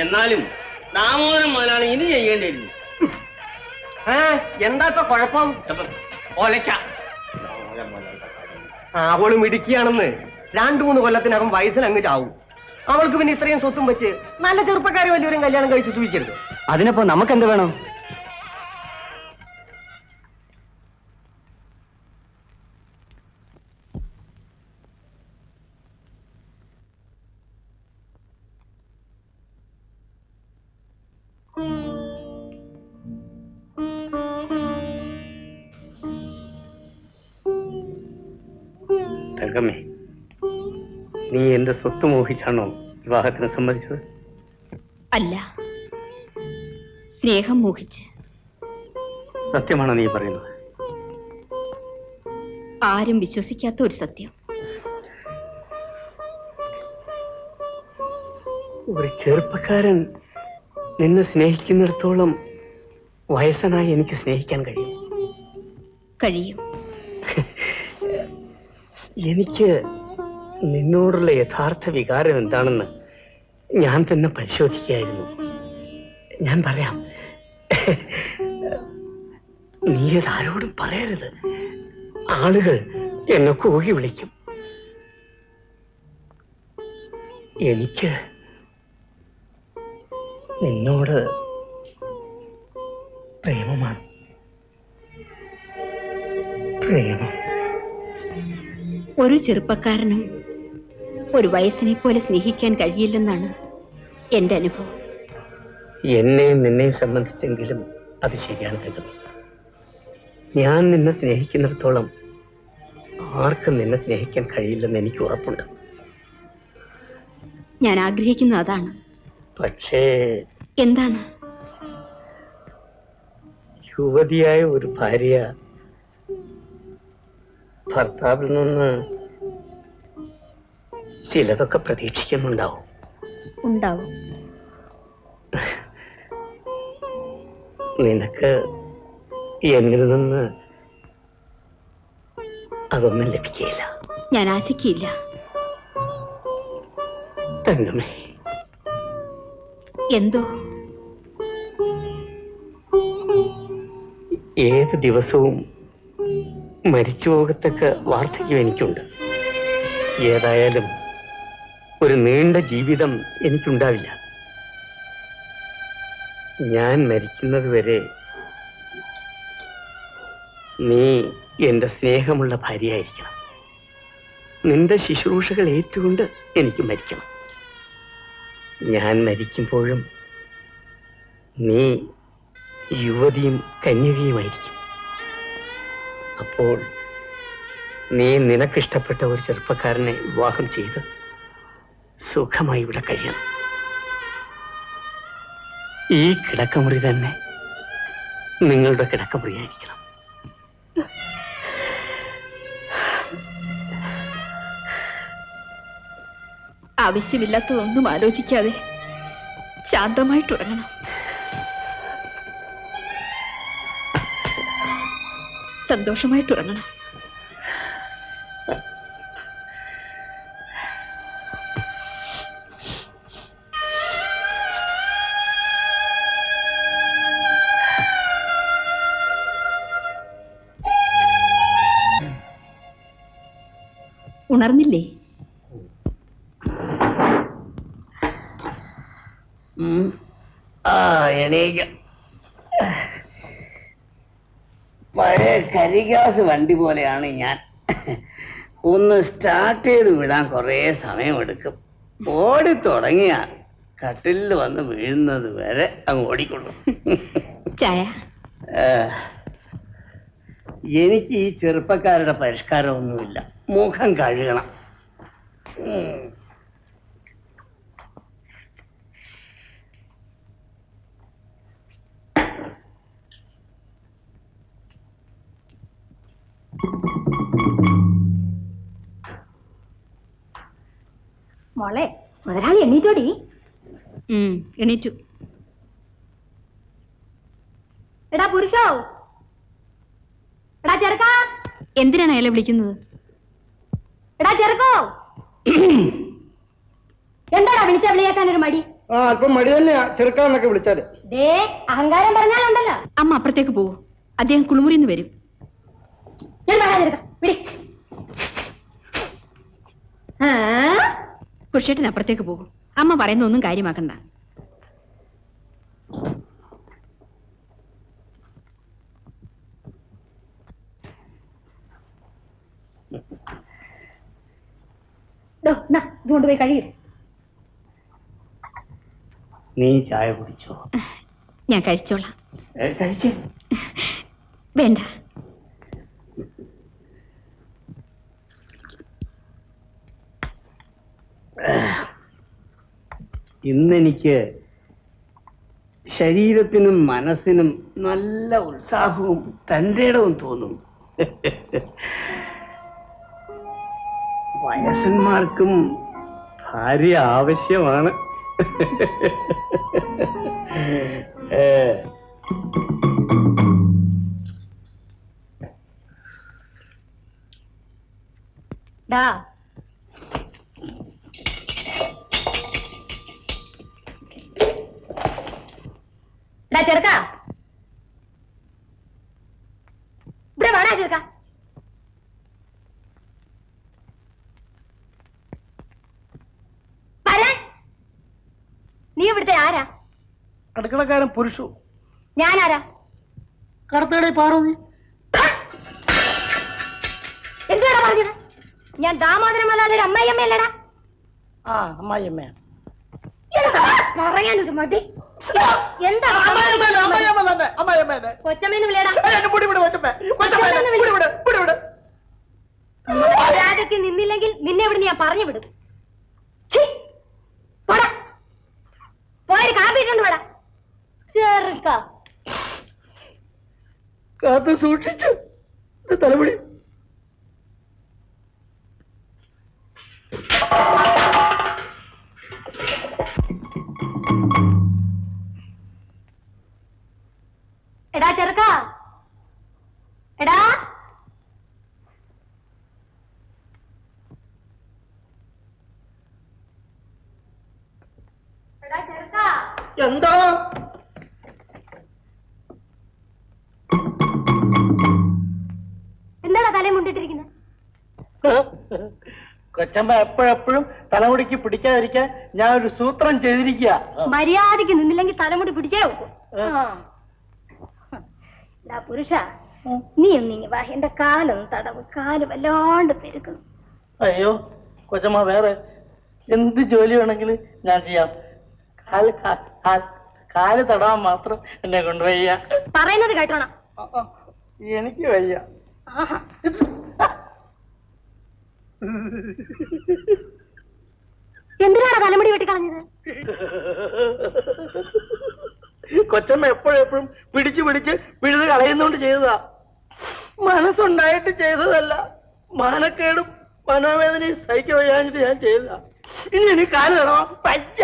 എന്നാലും ദാമോദരൻ മുതലാളി ഇത് ചെയ്യേണ്ടിയിരുന്നു. എന്താ ഇപ്പൊ കുഴപ്പം? ഒലയ്ക്ക അവളും ഇടുക്കിയാണെന്ന് 2-3 കൊല്ലത്തിനകം വയസ്സിൽ അങ്ങ് ചാവും. അവൾക്ക് പിന്നെ ഇത്രയും സ്വത്തും വെച്ച് നല്ല ചെറുപ്പക്കാരെ വലിയൊരു കല്യാണം കഴിച്ച് സൂചിക്കരുത്. അതിനപ്പോ നമുക്ക് എന്ത് വേണം? തങ്കമ്മേ, നീ എന്റെ സ്വത്ത് മോഹിച്ചാണോ വിവാഹത്തിന് സമ്മതിച്ചത്? അല്ല, സ്നേഹം മോഹിച്ച്. സത്യമാണോ നീ പറയുന്നത്? ആരും വിശ്വസിക്കാത്ത ഒരു സത്യം. ഒരു ചെറുപ്പക്കാരൻ നിന്നെ സ്നേഹിക്കുന്നിടത്തോളം വയസ്സനായി എനിക്ക് സ്നേഹിക്കാൻ കഴിയും. എനിക്ക് നിന്നോടുള്ള യഥാർത്ഥ വികാരം എന്താണെന്ന് ഞാൻ തന്നെ പരിശോധിക്കുകയായിരുന്നു. ഞാൻ പറയാം. നീ ആരോടും പറയരുത്. ആളുകൾ എന്നെ കൂകി വിളിക്കും. എനിക്ക് നിന്നോട് പ്രേമമാണ്. പ്രേമം. ഒരു ചെറുപ്പക്കാരനും ഒരു വയസ്സിനെ പോലെ സ്നേഹിക്കാൻ കഴിയില്ലെന്നാണ് എന്റെ അനുഭവം. എന്നെയും നിന്നെയും സംബന്ധിച്ചെങ്കിലും അത് ശരിയാണ് തങ്കമ്മേ. ഞാൻ നിന്നെ സ്നേഹിക്കുന്നിടത്തോളം ആർക്കും നിന്നെ സ്നേഹിക്കാൻ കഴിയില്ലെന്ന് എനിക്ക് ഉറപ്പുണ്ട്. ഞാൻ ആഗ്രഹിക്കുന്നത് അതാണ്. പക്ഷേ എന്താണ്? യുവതിയായ ഒരു ഭാര്യ ഭർത്താവിൽ നിന്ന് ചിലതൊക്കെ പ്രതീക്ഷിക്കുന്നുണ്ടാവും. ഉണ്ടാവും. നിനക്ക് എന്നിൽ നിന്ന് അതൊന്നും ലഭിക്കുകയില്ല. ഞാൻ ആശിക്കില്ല. തങ്കമ്മേ, എന്തോ ഏത് ദിവസവും മരിച്ചു പോകത്തക്ക വാർദ്ധക്യം എനിക്കുണ്ട്. ഏതായാലും ഒരു നീണ്ട ജീവിതം എനിക്കുണ്ടാവില്ല. ഞാൻ മരിക്കുന്നത് വരെ നീ എന്റെ സ്നേഹമുള്ള ഭാര്യയായിരിക്കണം. നിന്റെ ശുശ്രൂഷകൾ ഏറ്റുകൊണ്ട് എനിക്ക് മരിക്കണം. ഞാൻ മരിക്കുമ്പോഴും നീ യുവതിയും കന്യകയുമായിരിക്കും. അപ്പോൾ നീ നിനക്കിഷ്ടപ്പെട്ട ഒരു ചെറുപ്പക്കാരനെ വിവാഹം ചെയ്ത് സുഖമായി ഇവിടെ കഴിയണം. ഈ കിടക്കമുറി തന്നെ നിങ്ങളുടെ കിടക്കമുറിയായിരിക്കണം. ആവശ്യമില്ലാത്തതൊന്നും ആലോചിക്കാതെ ശാന്തമായിട്ടുറങ്ങണം. സന്തോഷമായിട്ടുറങ്ങണം. ഉണർന്നില്ലേ? എണീക്ക. പഴയ കരിഗ്യാസ് വണ്ടി പോലെയാണ് ഞാൻ. ഒന്ന് സ്റ്റാർട്ട് ചെയ്ത് വിടാൻ കുറേ സമയമെടുക്കും. ഓടി തുടങ്ങിയ കട്ടിലിൽ വന്ന് വീഴുന്നത് വരെ അങ്ങ് ഓടിക്കൊള്ളും. ചായ? എനിക്ക് ഈ ചെറുപ്പക്കാരുടെ പരിഷ്കാരമൊന്നുമില്ല. മുഖം കഴുകണം. മോളെ, മുതലാളി എണീറ്റോടി? എണീറ്റു. എടാ പുരുഷോ, എടാ ചെറുക്കാ. എന്തിനാണ് അയാളെ വിളിക്കുന്നത്? എടാ ചെറുക്കോ, എന്താടാ വിളിച്ച വിളിയാക്കാൻ ഒരു മടി? ആ അല്പം മടി തന്നെയാ ചെറുക്കാന്നൊക്കെ വിളിച്ചാല്. അഹങ്കാരം പറഞ്ഞാലുണ്ടല്ലോ. അമ്മ അപ്പുറത്തേക്ക് പോവൂ, അദ്ദേഹം കുളിമുറിന്ന് വരും. കുർഷേട്ടൻ അപ്പുറത്തേക്ക് പോകും. അമ്മ പറയുന്ന ഒന്നും കാര്യമാക്കണ്ട. ഇതുകൊണ്ട് പോയി കഴിയും. നീ ചായ കുടിച്ചോ? ഞാൻ കഴിച്ചോളാം. കഴിച്ചേ. വേണ്ട. ഇന്നെനിക്ക് ശരീരത്തിനും മനസ്സിനും നല്ല ഉത്സാഹവും തന്റേടവും തോന്നുന്നു. വയസ്സന്മാർക്കും ഭാര്യ ആവശ്യമാണ്. ചെറുക്ക ഇവിടെ വേണ ചെറുക്ക. നീ ഇവിടുത്തെ ആരാ? അടുക്കളക്കാരൻ പുരുഷു. ഞാനാരാ? കടത്തയുടെ പാർവതി. എന്തുവാടാ പറഞ്ഞത്? ഞാൻ ദാമോദരമല്ലാതെ അമ്മായിയമ്മയല്ലടാ. ആ അമ്മായിയമ്മ. പറയാനൊരു മടി. എന്താ കൊച്ചമ്മേന്ന് വിളിയടാ. മര്യാദയ്ക്ക് നിന്നില്ലെങ്കിൽ നിന്നെ ഇവിടെ ഞാൻ പറഞ്ഞു വിടും. പോയൊരു കാപ്പിട്ടുണ്ട് വേടാ ചെറുക്ക. കാത്തു സൂക്ഷിച്ചു തലമുടി. എടാ ചെറുക്ക, എടാ ചെറുക്ക. എന്താ? എന്താടാ തലേ മുണ്ടിട്ടിരിക്കുന്നത്? കൊച്ചമ്മ എപ്പോഴെപ്പോഴും തലമുടിക്ക് പിടിക്കാതിരിക്കാൻ ഞാൻ ഒരു സൂത്രം ചെയ്തിരിക്കുക. മര്യാദയ്ക്ക് നിന്നില്ലെങ്കിൽ തലമുടി പിടിച്ചേ വെക്കും. പുരുഷ, നീ ഒന്നിങ്ങി വാ, എന്റെ കാലൊന്ന് തടവ്. കാല് വല്ലാണ്ട് പെരുക്കുന്നു. അയ്യോ കൊച്ചമ്മ, വേറെ എന്ത് ജോലി വേണമെങ്കിലും ഞാൻ ചെയ്യാം. കാല് തടവാൻ മാത്രം എന്നെ കൊണ്ടുവയ്യ. പറയുന്നത് കേട്ടോണം. എനിക്ക് വയ്യ. എന്തിനാണ് തലമുടി വെട്ടിക്കളഞ്ഞത്? കൊച്ചമ്മ എപ്പോഴെപ്പോഴും പിടിച്ച് പിഴുത് കളയുന്നോണ്ട് ചെയ്തതാ. മനസ്സുണ്ടായിട്ട് ചെയ്തതല്ല. മാനക്കേടും മനോവേദനയും സഹിക്കാൻ വയ്യാഞ്ഞിട്ട് ഞാൻ ചെയ്തതാ. ഇനി എനിക്ക് കാല് തടവാൻ പറ്റ.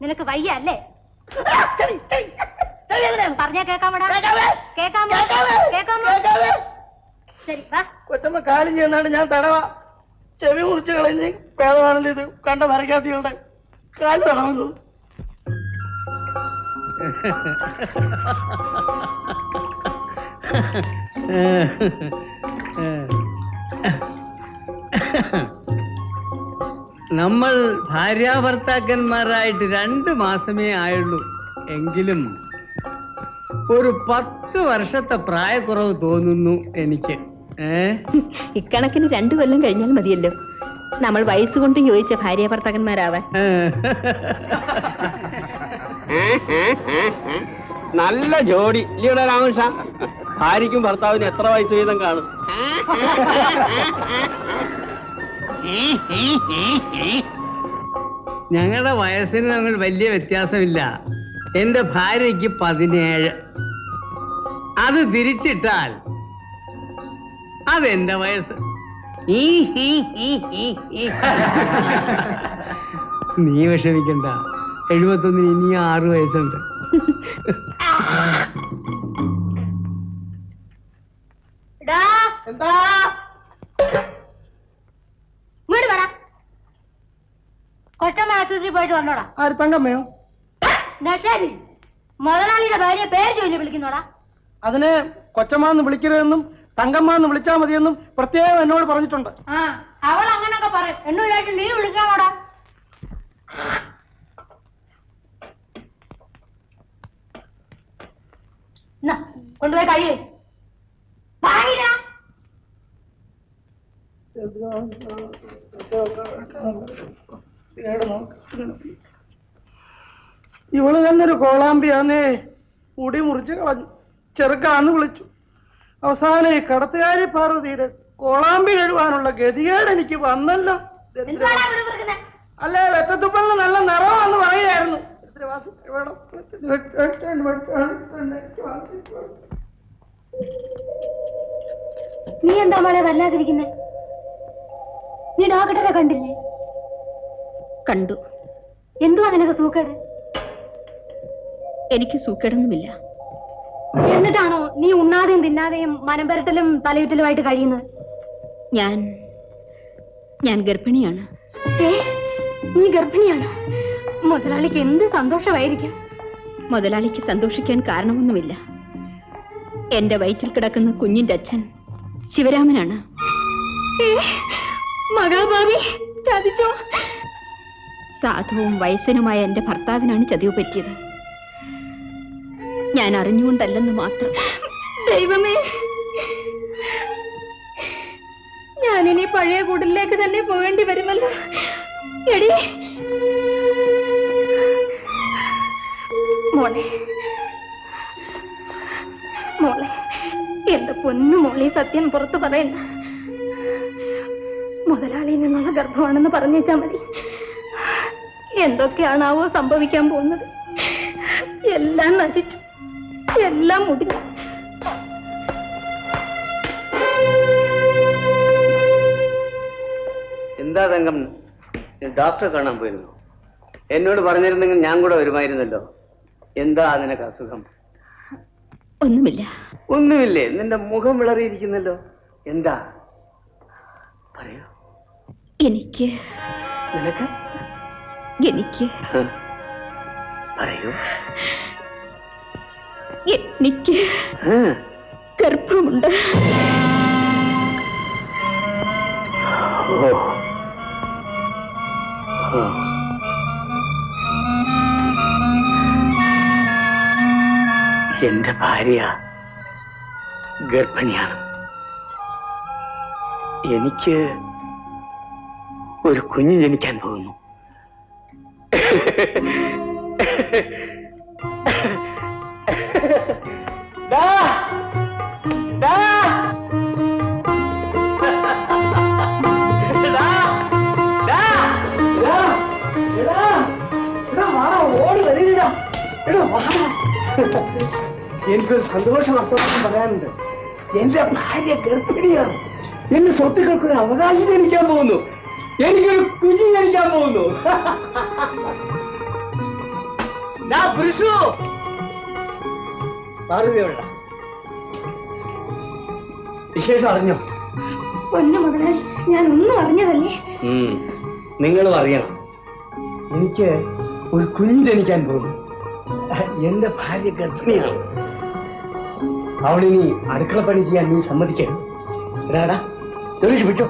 നിനക്ക് വയ്യ അല്ലേ? പറഞ്ഞാ കേക്കാമോ? ശരി വാ. കൊച്ചമ്മ കാലും ചെയ്യുന്നാണ് ഞാൻ തടവാ. ചെവി മുറിച്ച് കളഞ്ഞ് പേദമാണല്ലോ ഇത്. കണ്ട മരക്കാത്തികളുടെ കാല് തടവുന്നു. നമ്മൾ ഭാര്യാഭർത്താക്കന്മാരായിട്ട് 2 മാസമേ ആയുള്ളൂ. എങ്കിലും ഒരു 10 വർഷത്തെ പ്രായക്കുറവ് തോന്നുന്നു എനിക്ക്. ഇക്കണക്കിന് 2 കൊല്ലം കഴിഞ്ഞാൽ മതിയല്ലോ നമ്മൾ വയസ്സുകൊണ്ട് യോജിച്ച ഭാര്യാഭർത്താക്കന്മാരാവാൻ. നല്ല ജോഡി ഇല്ലയുടെ രാമകൃഷ്ണ. ഭാര്യയ്ക്കും ഭർത്താവിന് എത്ര വയസ്സ് വീതം കാണും? ഞങ്ങളുടെ വയസ്സിന് തമ്മിൽ വലിയ വ്യത്യാസമില്ല. എന്റെ ഭാര്യയ്ക്ക് 17. അത് തിരിച്ചിട്ടാൽ അതെന്റെ വയസ്സ്. നീ വിഷമിക്കണ്ട, 71 ഇനി 6 വയസ്സുണ്ട്. എന്താ കൊച്ചമ്മ ആശുപത്രി പോയിട്ട് വന്നോടാ. ആര് തങ്കമ്മയോ? നശാരി മുതലാളിയുടെ ഭാര്യ പേര് ചൊല്ലി വിളിക്കുന്നോടാ. അതിനെ കൊച്ചമ്മാന്ന് വിളിക്കരുതെന്നും തങ്കമ്മാന്ന് വിളിച്ചാ മതിയെന്നും പ്രത്യേകം എന്നോട് പറഞ്ഞിട്ടുണ്ട്. ആ അവൾ അങ്ങനൊക്കെ പറയും. എന്നോടായിട്ട് നീ വിളിക്കാമോടാ? കൊണ്ടുപോയി കഴിയേ വാങ്ങിടാ. ഇവള് തന്നെ ഒരു കോളാമ്പിയാന്നേ. മുടി മുറിച്ച് കളഞ്ഞു, ചെറുക്കാന്ന് വിളിച്ചു. അവസാനം ഈ കടത്തുകാരി പാർവതിയുടെ കോളാമ്പി കഴുവാനുള്ള ഗതികേട് എനിക്ക് വന്നല്ലോ. അല്ലേ വെറ്റത്തുപ്പലിന് നല്ല നിറമാന്ന് പറയായിരുന്നു. നീ എന്താ മോളെ വല്ലാതിരിക്കുന്നേ? നീ ഡോക്ടറെ കണ്ടില്ലേ? കണ്ടു. എന്തുവാ നിനക്ക് സൂക്കേട്? എനിക്ക് സൂക്കേടൊന്നുമില്ല. എന്നിട്ടാണോ നീ ഉണ്ണാതെയും തിന്നാതെയും മനംപരട്ടലും തലയുറ്റലുമായിട്ട് കഴിയുന്നത്? ഞാൻ ഗർഭിണിയാണ്. നീ ഗർഭിണിയാണ്? മുതലാളിക്ക് എന്ത് സന്തോഷമായിരിക്കും. മുതലാളിക്ക് സന്തോഷിക്കാൻ കാരണമൊന്നുമില്ല. എന്റെ വയറ്റിൽ കിടക്കുന്ന കുഞ്ഞിന്റെ അച്ഛൻ ശിവരാമനാണ്. മഹാഭാവി ചതിച്ചോ? സാധുവും വയസ്സനുമായ എന്റെ ഭർത്താവിനാണ് ചതിവ് പറ്റിയത്. ഞാൻ അറിഞ്ഞുകൊണ്ടല്ലെന്ന് മാത്രം. ദൈവമേ, ഞാനിനി പഴയ കൂടിലേക്ക് തന്നെ പോകേണ്ടി വരുമല്ലോ. എടി മോളെ, മോളെ, എന്റെ പൊന്നു മോളെ, സത്യം പുറത്തു പറയണ്ട. മുതലാളിയിൽ നിന്നുള്ള ഗർഭമാണെന്ന് പറഞ്ഞേച്ചാ മതി. എന്തൊക്കെയാണാവോ സംഭവിക്കാൻ പോകുന്നത്. എല്ലാം നശിച്ചു, എല്ലാം മുടിഞ്ഞു. എന്താ തങ്കം, ഡോക്ടറെ കാണാൻ പോയിരുന്നു? എന്നോട് പറഞ്ഞിരുന്നെങ്കിൽ ഞാൻ കൂടെ വരുമായിരുന്നല്ലോ. എന്താ നിനക്ക് അസുഖം? ഒന്നുമില്ല. ഒന്നുമില്ലേ? നിന്റെ മുഖം വിളറിയിരിക്കുന്നല്ലോ. എന്താ പറയൂ. എനിക്ക് പറയൂ. എനിക്ക് ഗർഭമുണ്ട്. എന്റെ ഭാര്യ ഗർഭിണിയാണ്. എനിക്ക് ഒരു കുഞ്ഞ് ജനിക്കാൻ പോകുന്നു. എനിക്കൊരു സന്തോഷ വർത്തമാനം പറയാനുണ്ട്. എന്റെ ഭാര്യ ഗർഭിണിയാണ്. എന്റെ സ്വത്തുക്കൾക്ക് അവകാശം ജനിക്കാൻ പോകുന്നു. എനിക്കൊരു കുഞ്ഞ് ജനിക്കാൻ പോകുന്നു. വിശേഷം അറിഞ്ഞോ? പൊന്നു മുതലാളി, ഞാൻ ഒന്നും അറിഞ്ഞതല്ലേ. നിങ്ങളും അറിയണം. എനിക്ക് ഒരു കുഞ്ഞ് ജനിക്കാൻ പോകുന്നു. എന്റെ ഭാര്യ ഗർഭിണിയാണ്. അവളിനി അടുക്കള പണി ചെയ്യാൻ നീ സമ്മതിക്കരുത്. വിട്ടോ.